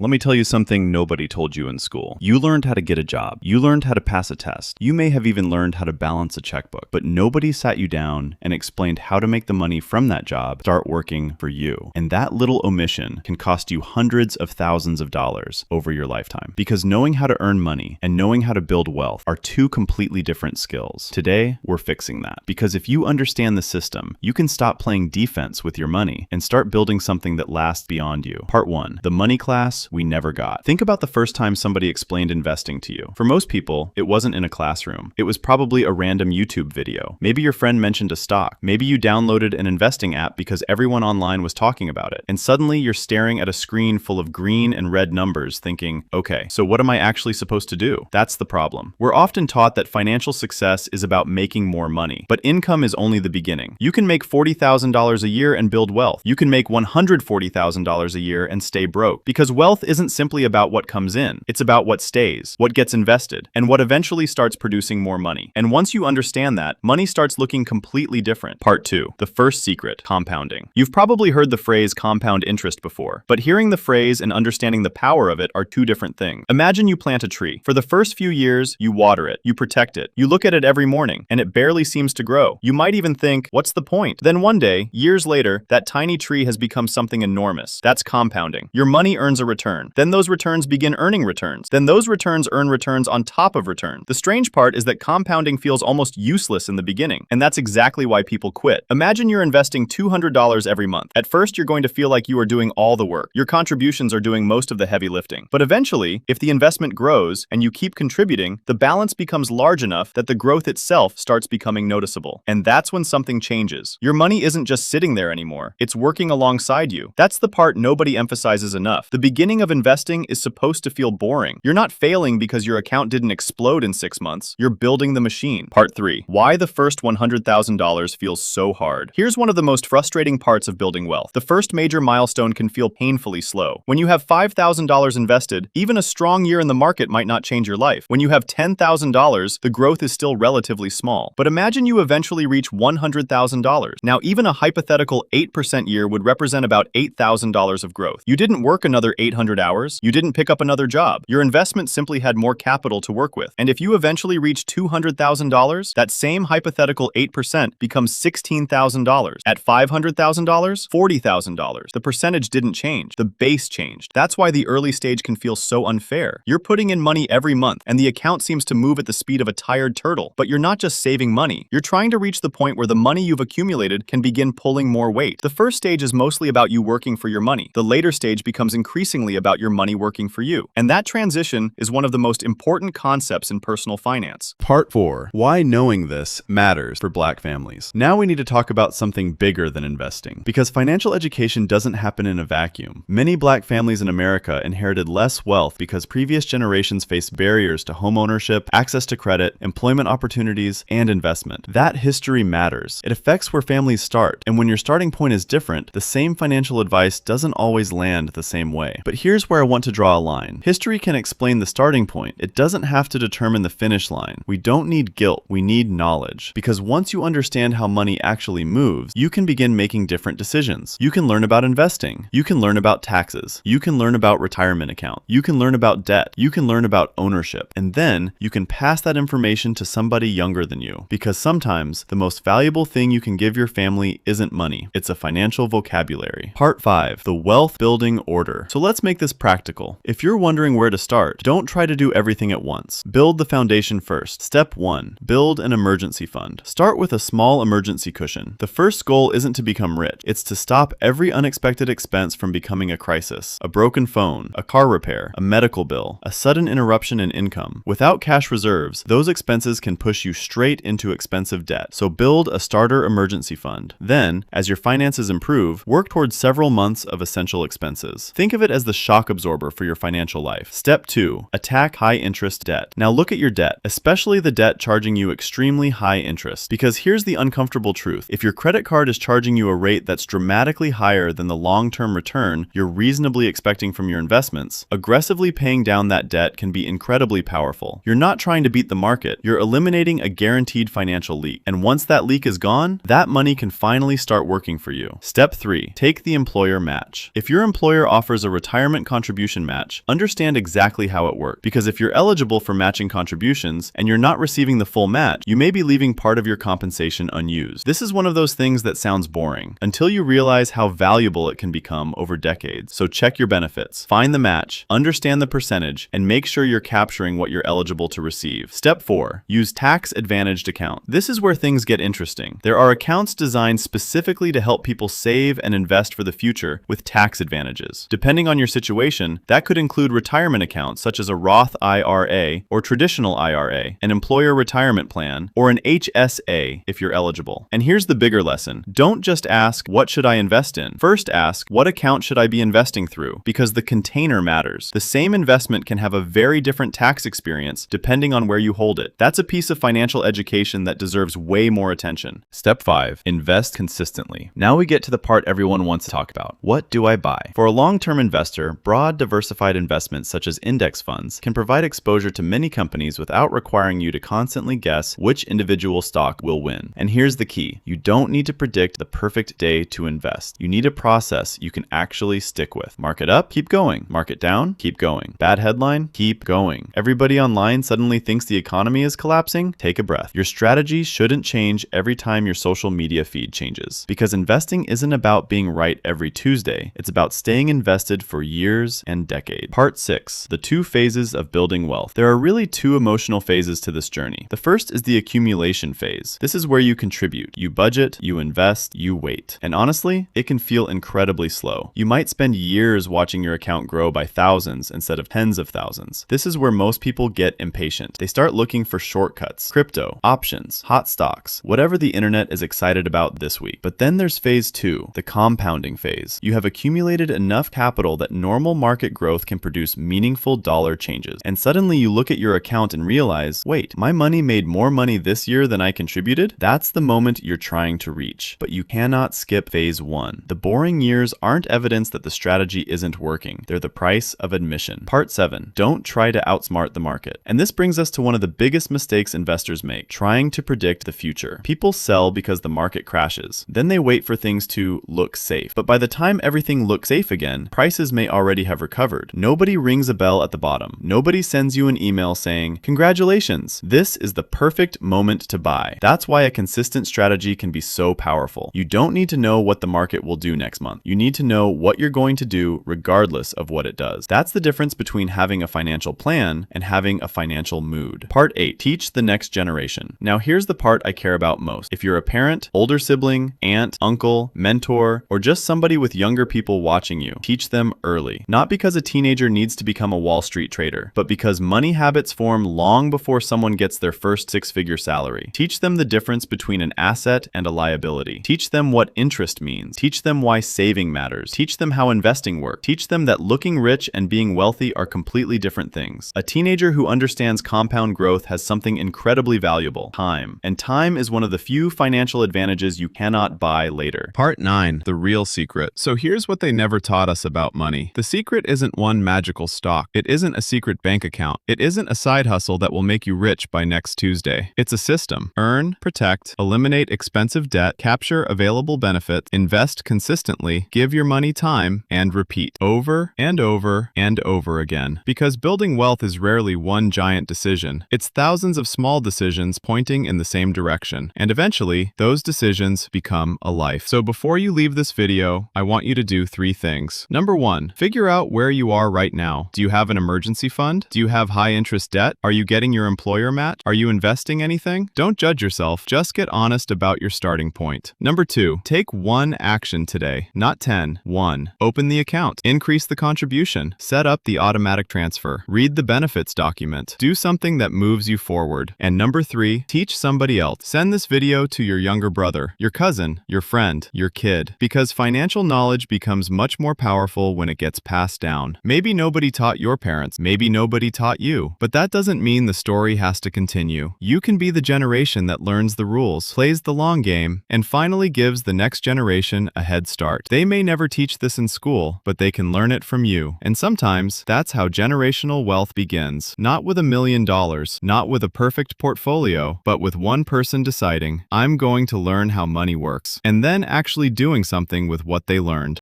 Let me tell you something nobody told you in school. You learned how to get a job. You learned how to pass a test. You may have even learned how to balance a checkbook, but nobody sat you down and explained how to make the money from that job start working for you. And that little omission can cost you hundreds of thousands of dollars over your lifetime. Because knowing how to earn money and knowing how to build wealth are two completely different skills. Today, we're fixing that. Because if you understand the system, you can stop playing defense with your money and start building something that lasts beyond you. Part 1. The money class we never got. Think about the first time somebody explained investing to you. For most people, it wasn't in a classroom. It was probably a random YouTube video. Maybe your friend mentioned a stock. Maybe you downloaded an investing app because everyone online was talking about it. And suddenly you're staring at a screen full of green and red numbers thinking, okay, so what am I actually supposed to do? That's the problem. We're often taught that financial success is about making more money, but income is only the beginning. You can make $40,000 a year and build wealth. You can make $140,000 a year and stay broke, because wealth isn't simply about what comes in. It's about what stays, what gets invested, and what eventually starts producing more money. And once you understand that, money starts looking completely different. Part 2. The first secret: compounding. You've probably heard the phrase compound interest before, but hearing the phrase and understanding the power of it are two different things. Imagine you plant a tree. For the first few years, you water it, you protect it, you look at it every morning, and it barely seems to grow. You might even think, what's the point? Then one day, years later, that tiny tree has become something enormous. That's compounding. Your money earns a return. Then those returns begin earning returns. Then those returns earn returns on top of returns. The strange part is that compounding feels almost useless in the beginning, and that's exactly why people quit. Imagine you're investing $200 every month. At first, you're going to feel like you are doing all the work. Your contributions are doing most of the heavy lifting. But eventually, if the investment grows and you keep contributing, the balance becomes large enough that the growth itself starts becoming noticeable. And that's when something changes. Your money isn't just sitting there anymore. It's working alongside you. That's the part nobody emphasizes enough. The beginning of investing is supposed to feel boring. You're not failing because your account didn't explode in 6 months. You're building the machine. Part 3. Why the first $100,000 feels so hard. Here's one of the most frustrating parts of building wealth. The first major milestone can feel painfully slow. When you have $5,000 invested, even a strong year in the market might not change your life. When you have $10,000, the growth is still relatively small. But imagine you eventually reach $100,000. Now, even a hypothetical 8% year would represent about $8,000 of growth. You didn't work another 800 hours. You didn't pick up another job. Your investment simply had more capital to work with. And if you eventually reach $200,000, that same hypothetical 8% becomes $16,000. At $500,000, $40,000. The percentage didn't change. The base changed. That's why the early stage can feel so unfair. You're putting in money every month, and the account seems to move at the speed of a tired turtle. But you're not just saving money. You're trying to reach the point where the money you've accumulated can begin pulling more weight. The first stage is mostly about you working for your money. The later stage becomes increasingly about your money working for you. And that transition is one of the most important concepts in personal finance. Part 4. Why knowing this matters for Black families. Now we need to talk about something bigger than investing, because financial education doesn't happen in a vacuum. Many Black families in America inherited less wealth because previous generations faced barriers to home ownership, access to credit, employment opportunities, and investment. That history matters. It affects where families start, and when your starting point is different, the same financial advice doesn't always land the same way. But here's where I want to draw a line. History can explain the starting point. It doesn't have to determine the finish line. We don't need guilt. We need knowledge. Because once you understand how money actually moves, you can begin making different decisions. You can learn about investing. You can learn about taxes. You can learn about retirement account. You can learn about debt. You can learn about ownership. And then you can pass that information to somebody younger than you. Because sometimes the most valuable thing you can give your family isn't money. It's a financial vocabulary. Part 5. The wealth building order. So let's make this practical. If you're wondering where to start, don't try to do everything at once. Build the foundation first. Step 1. Build an emergency fund. Start with a small emergency cushion. The first goal isn't to become rich. It's to stop every unexpected expense from becoming a crisis. A broken phone, a car repair, a medical bill, a sudden interruption in income. Without cash reserves, those expenses can push you straight into expensive debt. So build a starter emergency fund. Then, as your finances improve, work towards several months of essential expenses. Think of it as the shock absorber for your financial life. Step 2. Attack high interest debt. Now look at your debt, especially the debt charging you extremely high interest. Because here's the uncomfortable truth. If your credit card is charging you a rate that's dramatically higher than the long-term return you're reasonably expecting from your investments, aggressively paying down that debt can be incredibly powerful. You're not trying to beat the market. You're eliminating a guaranteed financial leak. And once that leak is gone, that money can finally start working for you. Step 3. Take the employer match. If your employer offers a retirement retirement contribution match. Understand exactly how it works, because if you're eligible for matching contributions and you're not receiving the full match, you may be leaving part of your compensation unused. This is one of those things that sounds boring until you realize how valuable it can become over decades. So check your benefits, find the match, understand the percentage, and make sure you're capturing what you're eligible to receive. Step 4. Use tax-advantaged account. This is where things get interesting. There are accounts designed specifically to help people save and invest for the future with tax advantages. Depending on your situation, that could include retirement accounts such as a Roth IRA or traditional IRA, an employer retirement plan, or an HSA if you're eligible. And here's the bigger lesson. Don't just ask, what should I invest in? First ask, what account should I be investing through? Because the container matters. The same investment can have a very different tax experience depending on where you hold it. That's a piece of financial education that deserves way more attention. Step 5. Invest consistently. Now we get to the part everyone wants to talk about. What do I buy? For a long-term investor, broad, diversified investments such as index funds can provide exposure to many companies without requiring you to constantly guess which individual stock will win. And here's the key. You don't need to predict the perfect day to invest. You need a process you can actually stick with. Market up, keep going. Market down, keep going. Bad headline, keep going. Everybody online suddenly thinks the economy is collapsing? Take a breath. Your strategy shouldn't change every time your social media feed changes. Because investing isn't about being right every Tuesday. It's about staying invested for years and decades. Part 6. The 2 phases of building wealth. There are really 2 emotional phases to this journey. The first is the accumulation phase. This is where you contribute. You budget, you invest, you wait. And honestly, it can feel incredibly slow. You might spend years watching your account grow by thousands instead of tens of thousands. This is where most people get impatient. They start looking for shortcuts, crypto, options, hot stocks, whatever the internet is excited about this week. But then there's phase 2, the compounding phase. You have accumulated enough capital that normal market growth can produce meaningful dollar changes. And suddenly you look at your account and realize, wait, my money made more money this year than I contributed? That's the moment you're trying to reach. But you cannot skip phase 1. The boring years aren't evidence that the strategy isn't working. They're the price of admission. Part 7. Don't try to outsmart the market. And this brings us to one of the biggest mistakes investors make, trying to predict the future. People sell because the market crashes. Then they wait for things to look safe. But by the time everything looks safe again, prices may already have recovered. Nobody rings a bell at the bottom. Nobody sends you an email saying, congratulations, this is the perfect moment to buy. That's why a consistent strategy can be so powerful. You don't need to know what the market will do next month. You need to know what you're going to do regardless of what it does. That's the difference between having a financial plan and having a financial mood. Part 8. Teach the next generation. Now here's the part I care about most. If you're a parent, older sibling, aunt, uncle, mentor, or just somebody with younger people watching you, teach them early. Not because a teenager needs to become a Wall Street trader, but because money habits form long before someone gets their first 6-figure salary. Teach them the difference between an asset and a liability. Teach them what interest means. Teach them why saving matters. Teach them how investing works. Teach them that looking rich and being wealthy are completely different things. A teenager who understands compound growth has something incredibly valuable: time. And time is one of the few financial advantages you cannot buy later. Part 9. The real secret. So here's what they never taught us about money. The secret isn't one magical stock. It isn't a secret bank account. It isn't a side hustle that will make you rich by next Tuesday. It's a system. Earn, protect, eliminate expensive debt, capture available benefits, invest consistently, give your money time, and repeat over and over and over again. Because building wealth is rarely one giant decision. It's thousands of small decisions pointing in the same direction. And eventually, those decisions become a life. So before you leave this video, I want you to do 3 things. Number 1, figure out where you are right now. Do you have an emergency fund? Do you have high interest debt? Are you getting your employer match? Are you investing anything? Don't judge yourself. Just get honest about your starting point. Number 2, take 1 action today, not 10. 1. Open the account. Increase the contribution. Set up the automatic transfer. Read the benefits document. Do something that moves you forward. And number 3, teach somebody else. Send this video to your younger brother, your cousin, your friend, your kid. Because financial knowledge becomes much more powerful when it gets passed down. Maybe nobody taught your parents. Maybe nobody taught you. But that doesn't mean the story has to continue. You can be the generation that learns the rules, plays the long game, and finally gives the next generation a head start. They may never teach this in school, but they can learn it from you. And sometimes, that's how generational wealth begins. Not with $1 million, not with a perfect portfolio, but with one person deciding, I'm going to learn how money works, and then actually doing something with what they learned.